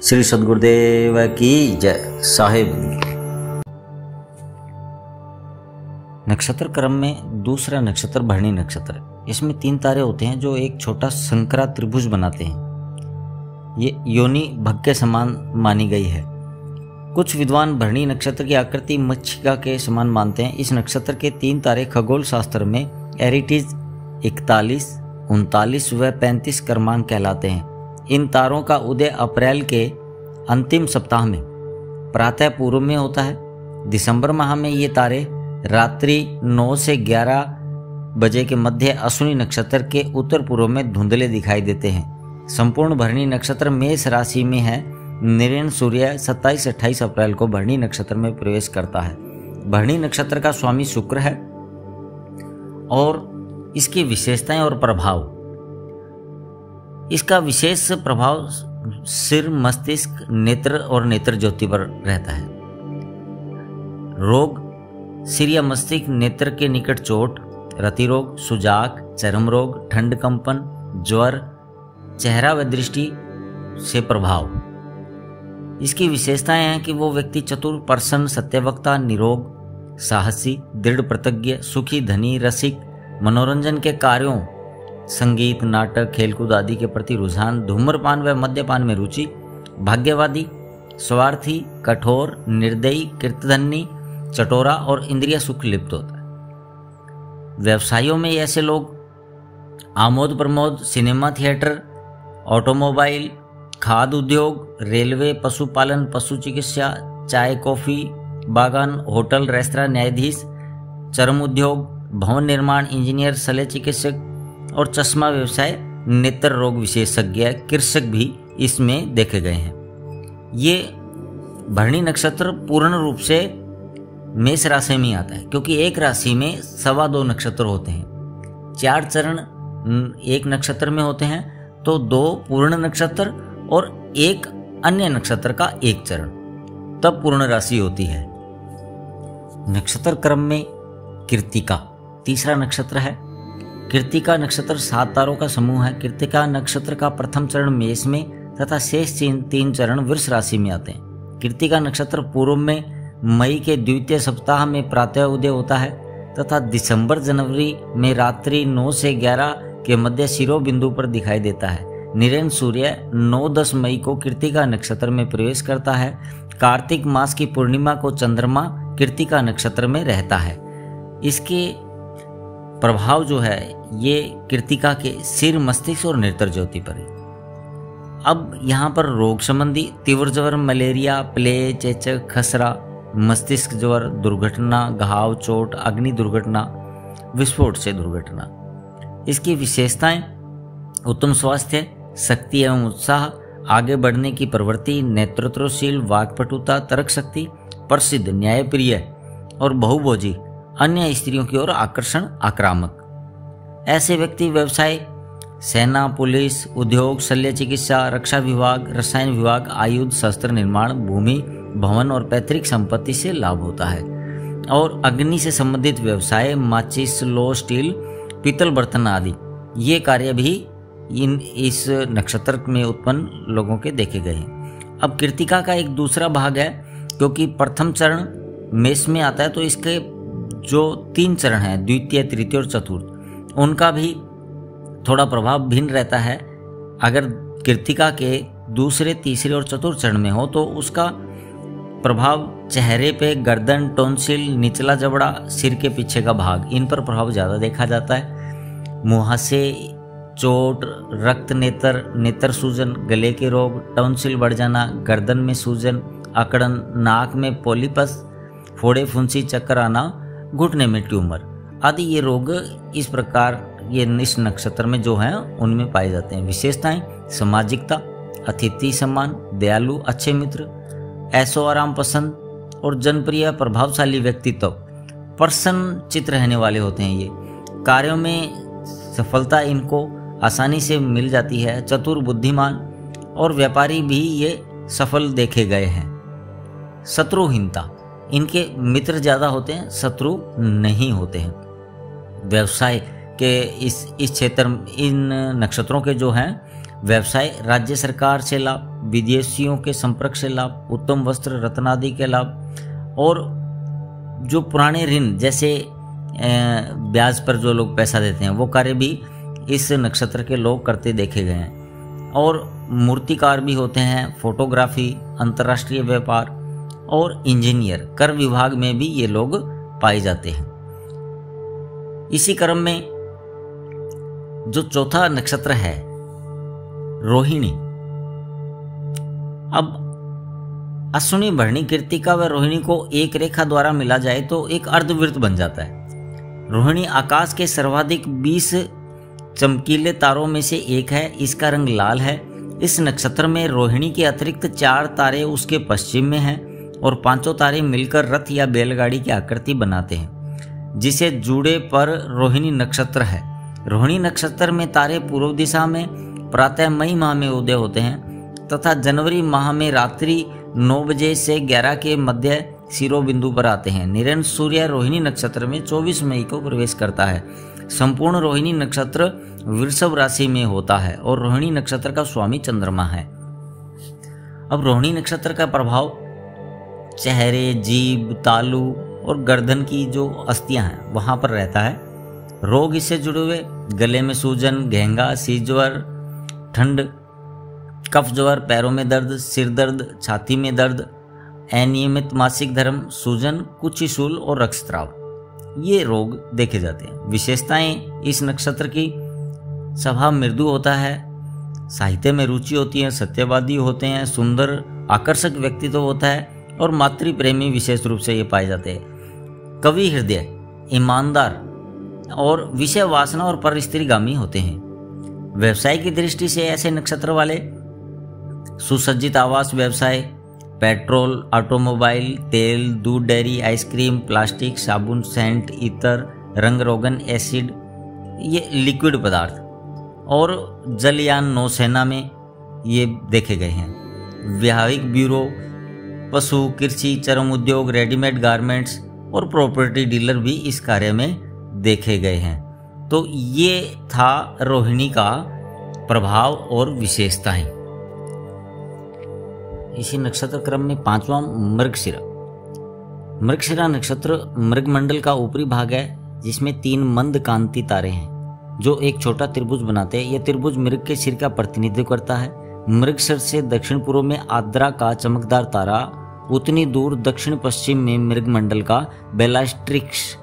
श्री सद्गुरुदेव की जय साहिब। नक्षत्र क्रम में दूसरा नक्षत्र भरणी नक्षत्र। इसमें 3 तारे होते हैं जो एक छोटा संकरा त्रिभुज बनाते हैं। ये योनि भग के समान मानी गई है। कुछ विद्वान भरणी नक्षत्र की आकृति मक्षिका के समान मानते हैं। इस नक्षत्र के 3 तारे खगोल शास्त्र में एरिटीज 41, 39 व 35 क्रमांक कहलाते हैं। इन तारों का उदय अप्रैल के अंतिम सप्ताह में प्रातः पूर्व में होता है। दिसंबर माह में ये तारे रात्रि 9 से 11 बजे के मध्य अश्विनी नक्षत्र के उत्तर पूर्व में धुंधले दिखाई देते हैं। संपूर्ण भरणी नक्षत्र मेष राशि में है। निरेन सूर्य 27-28 अप्रैल को भरणी नक्षत्र में प्रवेश करता है। भरणी नक्षत्र का स्वामी शुक्र है और इसकी विशेषताएं और प्रभाव। इसका विशेष प्रभाव सिर, मस्तिष्क, नेत्र और नेत्र ज्योति पर रहता है। रोग सिर या मस्तिष्क, नेत्र के निकट चोट, रति रोग, सुजाक, चर्म रोग, ठंड कंपन, ज्वर, चेहरा व दृष्टि से प्रभाव। इसकी विशेषताएं हैं कि वो व्यक्ति चतुर, प्रसन्न, सत्यवक्ता, निरोग, साहसी, दृढ़ प्रतिज्ञ, सुखी, धनी, रसिक, मनोरंजन के कार्यों, संगीत, नाटक, खेलकूद आदि के प्रति रुझान, धूम्रपान व मद्यपान में रुचि, भाग्यवादी, स्वार्थी, कठोर, निर्दयी, कृतधनी, चटोरा और इंद्रिय सुख लिप्त होता है। व्यवसायों में ऐसे लोग Amod Pramod, cinema theatre, automobile, खाद्य उद्योग, रेलवे, पशुपालन, पशु चिकित्सा, चाय कॉफी बागान, होटल, रेस्तरां, न्यायाधीश, चर्म उद्योग, भवन निर्माण, इंजीनियर, शल्य चिकित्सक और चश्मा व्यवसाय, नेत्र रोग विशेषज्ञ, कृषक भी इसमें देखे गए हैं। ये भरणी नक्षत्र पूर्ण रूप से मेष राशि में आता है, क्योंकि एक राशि में 2.25 नक्षत्र होते हैं। 4 चरण एक नक्षत्र में होते हैं, तो 2 पूर्ण नक्षत्र और एक अन्य नक्षत्र का 1 चरण, तब पूर्ण राशि होती है। नक्षत्र क्रम में कृत्तिका तीसरा नक्षत्र है। कृत्तिका नक्षत्र 7 तारों का समूह है। कृत्तिका नक्षत्र का प्रथम चरण मेष में तथा शेष 3 चरण वृष राशि में आते हैं। कृत्तिका नक्षत्र पूर्व में मई के द्वितीय सप्ताह में प्रातः उदय होता है तथा दिसंबर जनवरी में रात्रि 9 से 11 के मध्य शिरो बिंदु पर दिखाई देता है। निरेन सूर्य 9-10 मई को कृत्तिका नक्षत्र में प्रवेश करता है। कार्तिक मास की पूर्णिमा को चंद्रमा कृत्तिका नक्षत्र में रहता है। इसके प्रभाव जो है ये कृत्तिका के सिर, मस्तिष्क और नेत्र ज्योति पर है। अब यहाँ पर रोग संबंधी तीव्र ज्वर, मलेरिया, प्लेग, चेचक, खसरा, मस्तिष्क ज्वर, दुर्घटना, घाव, चोट, अग्नि दुर्घटना, विस्फोट से दुर्घटना। इसकी विशेषताएं: उत्तम स्वास्थ्य, शक्ति एवं उत्साह, आगे बढ़ने की प्रवृत्ति, नेतृत्वशील, वाक्पटुता, तर्क शक्ति, प्रसिद्ध, न्यायप्रिय और बहुभोजी, अन्य स्त्रियों की ओर आकर्षण, आक्रामक। ऐसे व्यक्ति व्यवसाय, सेना, पुलिस, उद्योग, शल्य चिकित्सा, रक्षा विभाग, रसायन विभाग, आयुध, शस्त्र निर्माण, भूमि, भवन और पैतृक संपत्ति से लाभ होता है। और अग्नि से संबंधित व्यवसाय, माचिस, लो, स्टील, पीतल बर्तन आदि, ये कार्य भी इस नक्षत्र में उत्पन्न लोगों के देखे गए हैं। अब कृत्तिका का एक दूसरा भाग है, क्योंकि प्रथम चरण मेष में आता है, तो इसके जो 3 चरण हैं, द्वितीय, तृतीय और चतुर्थ, उनका भी थोड़ा प्रभाव भिन्न रहता है। अगर कृत्तिका के दूसरे, तीसरे और चतुर्थ चरण में हो तो उसका प्रभाव चेहरे पे, गर्दन, टॉन्सिल, निचला जबड़ा, सिर के पीछे का भाग, इन पर प्रभाव ज़्यादा देखा जाता है। मुहासे, चोट, रक्त नेत्र, नेत्र सूजन, गले के रोग, टॉन्सिल बढ़ जाना, गर्दन में सूजन, अकड़न, नाक में पॉलिपस, फोड़े फुंसी, चक्कर आना, घुटने में ट्यूमर आदि ये रोग इस प्रकार ये इस नक्षत्र में जो हैं उनमें पाए जाते हैं। विशेषताएं: सामाजिकता, अतिथि सम्मान, दयालु, अच्छे मित्र, ऐशो आराम पसंद और जनप्रिय, प्रभावशाली व्यक्तित्व, प्रसन्न चित्त रहने वाले होते हैं। ये कार्यों में सफलता इनको आसानी से मिल जाती है। चतुर, बुद्धिमान और व्यापारी भी ये सफल देखे गए हैं। शत्रुहीनता, इनके मित्र ज़्यादा होते हैं, शत्रु नहीं होते हैं। व्यवसाय के इस क्षेत्र, इन नक्षत्रों के जो हैं व्यवसाय, राज्य सरकार से लाभ, विदेशियों के संपर्क से लाभ, उत्तम वस्त्र रत्न आदि के लाभ, और जो पुराने ऋण जैसे ब्याज पर जो लोग पैसा देते हैं वो कार्य भी इस नक्षत्र के लोग करते देखे गए हैं। और मूर्तिकार भी होते हैं, फोटोग्राफी, अंतर्राष्ट्रीय व्यापार और इंजीनियर, कर विभाग में भी ये लोग पाए जाते हैं। इसी क्रम में जो चौथा नक्षत्र है रोहिणी। अब अश्विनी, भरणी, कृत्तिका व रोहिणी को एक रेखा द्वारा मिला जाए तो एक अर्धवृत्त बन जाता है। रोहिणी आकाश के सर्वाधिक 20 चमकीले तारों में से एक है। इसका रंग लाल है। इस नक्षत्र में रोहिणी के अतिरिक्त 4 तारे उसके पश्चिम में हैं और 5 तारे मिलकर रथ या बैलगाड़ी की आकृति बनाते हैं, जिसे जुड़े पर रोहिणी नक्षत्र है। रोहिणी नक्षत्र में तारे पूर्व दिशा में प्रातः मई माह में उदय होते हैं तथा जनवरी माह में रात्रि 9 बजे से 11 के मध्य शिरोबिंदु पर आते हैं। निरंतर सूर्य रोहिणी नक्षत्र में 24 मई को प्रवेश करता है। संपूर्ण रोहिणी नक्षत्र वृषभ राशि में होता है और रोहिणी नक्षत्र का स्वामी चंद्रमा है। अब रोहिणी नक्षत्र का प्रभाव चेहरे, जीभ, तालू और गर्दन की जो अस्थियां हैं वहां पर रहता है। रोग इससे जुड़े हुए गले में सूजन, घेंगा, सीज ज्वर, ठंड, कफ ज्वर, पैरों में दर्द, सिर दर्द, छाती में दर्द, अनियमित मासिक धर्म, सूजन, कुचिशूल और रक्तस्राव, ये रोग देखे जाते हैं। विशेषताएं इस नक्षत्र की: स्वभाव मृदु होता है, साहित्य में रुचि होती है, सत्यवादी होते हैं, सुंदर आकर्षक व्यक्तित्व होता है और मातृ प्रेमी विशेष रूप से ये पाए जाते हैं। कवि हृदय, ईमानदार और विषय वासना और पर स्त्रीगामी होते हैं। व्यवसाय की दृष्टि से ऐसे नक्षत्र वाले सुसज्जित आवास व्यवसाय, पेट्रोल, ऑटोमोबाइल, तेल, दूध, डेयरी, आइसक्रीम, प्लास्टिक, साबुन, सेंट, इत्र, रंग रोगन, एसिड, ये लिक्विड पदार्थ, और जलयान, नौसेना में ये देखे गए हैं। व्यावसायिक ब्यूरो, पशु, कृषि, चर्म उद्योग, रेडीमेड गारमेंट्स और प्रॉपर्टी डीलर भी इस कार्य में देखे गए हैं। तो ये था रोहिणी का प्रभाव और विशेषताएं। इसी नक्षत्र क्रम में 5वां मृगशिरा। मृगशिरा नक्षत्र मृगमंडल का ऊपरी भाग है, जिसमें 3 मंद कांति तारे हैं जो एक छोटा त्रिभुज बनाते हैं। यह त्रिभुज मृग के सिर का प्रतिनिधित्व करता है। मृगशिर से दक्षिण पूर्व में आद्रा का चमकदार तारा, उतनी दूर दक्षिण पश्चिम में मृगमंडल का बेलास्ट्रिक्स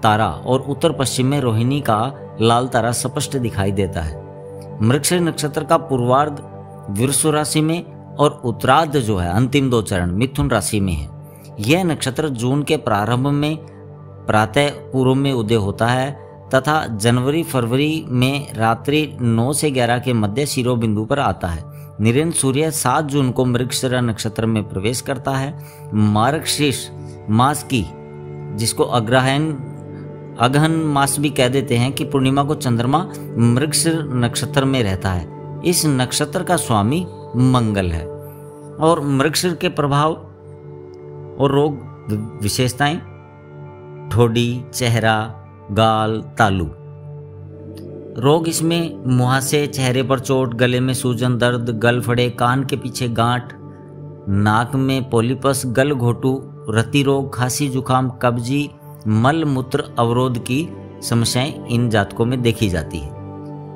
तारा और उत्तर पश्चिम में रोहिणी का लाल तारा स्पष्ट दिखाई देता है। मृगशिर नक्षत्र का पूर्वार्ध वृष राशि में और उत्तरार्ध जो है अंतिम 2 चरण मिथुन राशि में है। यह नक्षत्र जून के प्रारंभ में प्रातः पूर्व में उदय होता है तथा जनवरी फरवरी में रात्रि 9 से 11 के मध्य शिरोबिंदु पर आता है। निरंतर सूर्य 7 जून को मृगशिरा नक्षत्र में प्रवेश करता है। मार्गशीर्ष मास की, जिसको अगहन मास भी कह देते हैं, कि पूर्णिमा को चंद्रमा मृगशिर नक्षत्र में रहता है। इस नक्षत्र का स्वामी मंगल है। और मृगशिर के प्रभाव और रोग विशेषताएं: ठोडी, चेहरा, गाल, तालू। रोग इसमें मुहासे, चेहरे पर चोट, गले में सूजन, दर्द, गल फड़े, कान के पीछे गांठ, नाक में पोलिपस, गल घोटू, रति रोग, खांसी, जुकाम, कब्जी, मल मूत्र अवरोध की समस्याएं इन जातकों में देखी जाती है।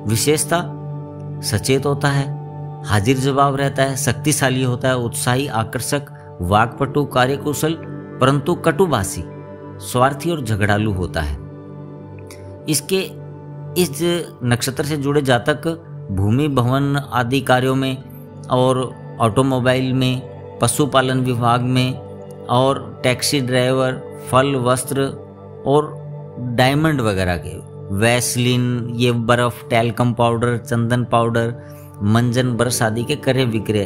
विशेषता: सचेत होता है, हाजिर जवाब रहता है, शक्तिशाली होता है, उत्साही, आकर्षक, वाक्पटु, कार्यकुशल, परंतु कटुभाषी, स्वार्थी और झगड़ालू होता है। इस नक्षत्र से जुड़े जातक भूमि भवन आदि कार्यों में और ऑटोमोबाइल में, पशुपालन विभाग में और टैक्सी ड्राइवर, फल, वस्त्र और डायमंड वगैरह के, वैसलीन, ये बर्फ, टैल्कम पाउडर, चंदन पाउडर, मंजन ब्रश आदि के क्रय विक्रय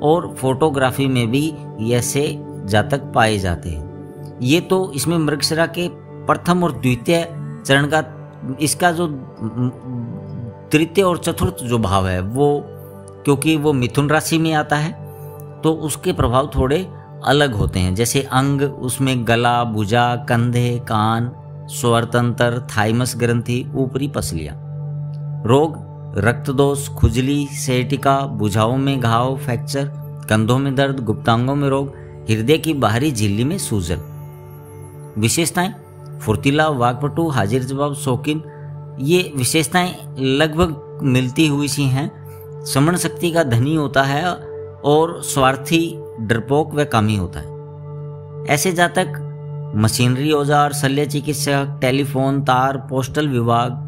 और फोटोग्राफी में भी ऐसे जातक पाए जाते हैं। ये तो इसमें मृगशिरा के प्रथम और द्वितीय चरण का, इसका जो तृतीय और चतुर्थ जो भाव है वो, क्योंकि वो मिथुन राशि में आता है तो उसके प्रभाव थोड़े अलग होते हैं। जैसे अंग, उसमें गला, भुजा, कंधे, कान, स्वरतंत्र, थाइमस ग्रंथि, ऊपरी पसलियां। रोग रक्त दोष, खुजली, सciatica, भुजाओं में घाव, फ्रैक्चर, कंधों में दर्द, गुप्तांगों में रोग, हृदय की बाहरी झिल्ली में सूजन। विशेषताएं: फुर्तीला, वाकपटु, हाजिर जवाब, शौकीन। ये विशेषताएं लगभग मिलती हुई सी हैं। श्रवण शक्ति का धनी होता है और स्वार्थी, डरपोक व कामी होता है। ऐसे जातक मशीनरी औजार, शल्य चिकित्सक, टेलीफोन तार, पोस्टल विभाग,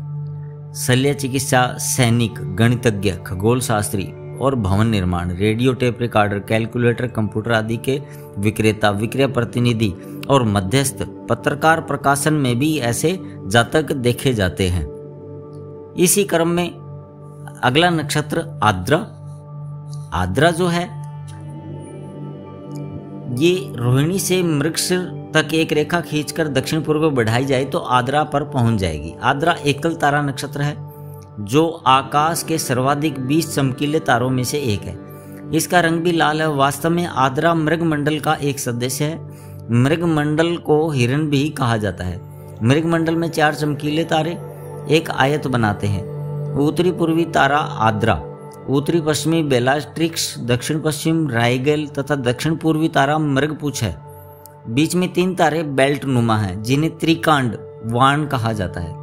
शल्य चिकित्सा, सैनिक, गणितज्ञ, खगोल शास्त्री और भवन निर्माण, radio, tape recorder, calculator, computer आदि के विक्रेता, विक्रय प्रतिनिधि और मध्यस्थ, पत्रकार, प्रकाशन में भी ऐसे जातक देखे जाते हैं। इसी क्रम में अगला नक्षत्र आद्रा। आद्रा जो है ये रोहिणी से मृगशिर तक एक रेखा खींचकर दक्षिण पूर्व बढ़ाई जाए तो आद्रा पर पहुंच जाएगी। आद्रा एकल तारा नक्षत्र है जो आकाश के सर्वाधिक 20 चमकीले तारों में से एक है। इसका रंग भी लाल है। वास्तव में आद्रा मृगमंडल का एक सदस्य है। मृगमंडल को हिरण भी कहा जाता है। मृगमंडल में 4 चमकीले तारे एक आयत बनाते हैं। उत्तरी पूर्वी तारा आद्रा, उत्तरी पश्चिमी बेलास्ट्रिक्स, दक्षिण पश्चिम राइगल तथा दक्षिण पूर्वी तारा मृगपुच्छ है। बीच में 3 तारे बेल्ट नुमा हैं जिन्हें त्रिकांड वाण कहा जाता है।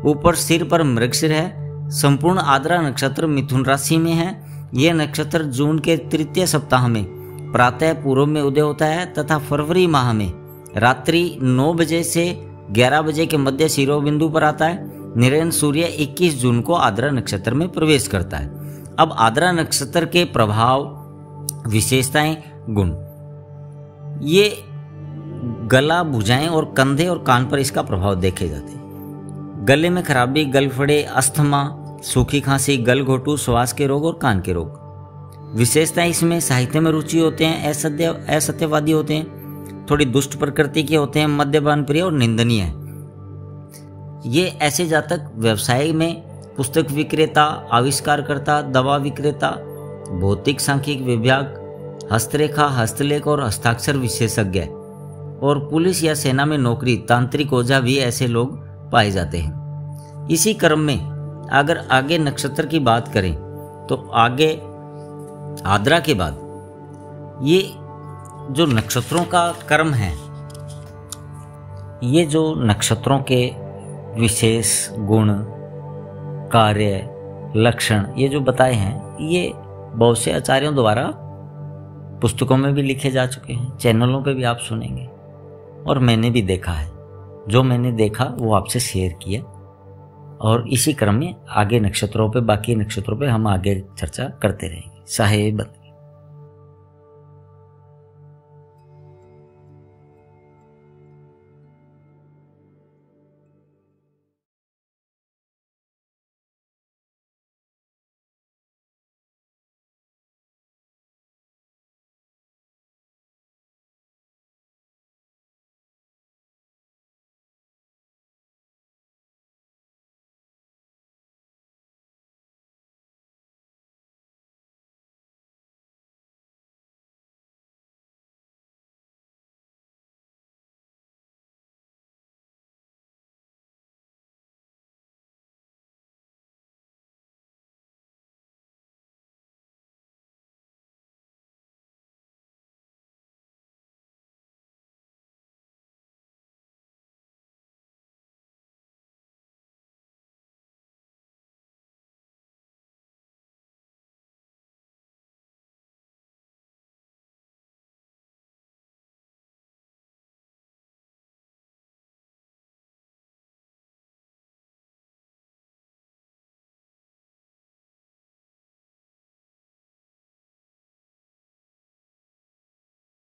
ऊपर सिर पर मृगशिर है। संपूर्ण आद्रा नक्षत्र मिथुन राशि में है। यह नक्षत्र जून के तृतीय सप्ताह में प्रातः पूर्व में उदय होता है तथा फरवरी माह में रात्रि 9 बजे से 11 बजे के मध्य शिरोबिंदु पर आता है। निरंजन सूर्य 21 जून को आद्रा नक्षत्र में प्रवेश करता है। अब आद्रा नक्षत्र के प्रभाव, विशेषताएं, गुण। ये गला, भुजाएं और कंधे और कान पर इसका प्रभाव देखे जाते हैं। गले में खराबी, गलफड़े, अस्थमा, सूखी खांसी, गलघोटू, श्वास के रोग और कान के रोग। विशेषताएं इसमें साहित्य में रुचि होते हैं, असत्यवादी होते हैं, थोड़ी दुष्ट प्रकृति के होते हैं, मद्यपान प्रिय और निंदनीय है। ये ऐसे जातक व्यवसाय में पुस्तक विक्रेता, आविष्कारकर्ता, दवा विक्रेता, भौतिक सांख्यिक विभाग, हस्तरेखा, हस्तलेख और हस्ताक्षर विशेषज्ञ और पुलिस या सेना में नौकरी, तांत्रिक ओझा भी ऐसे लोग पाए जाते हैं। इसी क्रम में अगर आगे नक्षत्र की बात करें तो आगे आद्रा के बाद ये जो नक्षत्रों का क्रम है, ये जो नक्षत्रों के विशेष गुण, कार्य, लक्षण ये जो बताए हैं, ये बहुत से आचार्यों द्वारा पुस्तकों में भी लिखे जा चुके हैं, चैनलों पे भी आप सुनेंगे और मैंने भी देखा है। जो मैंने देखा वो आपसे शेयर किया और इसी क्रम में आगे नक्षत्रों पे, बाकी नक्षत्रों पे हम आगे चर्चा करते रहेंगे। साहेब।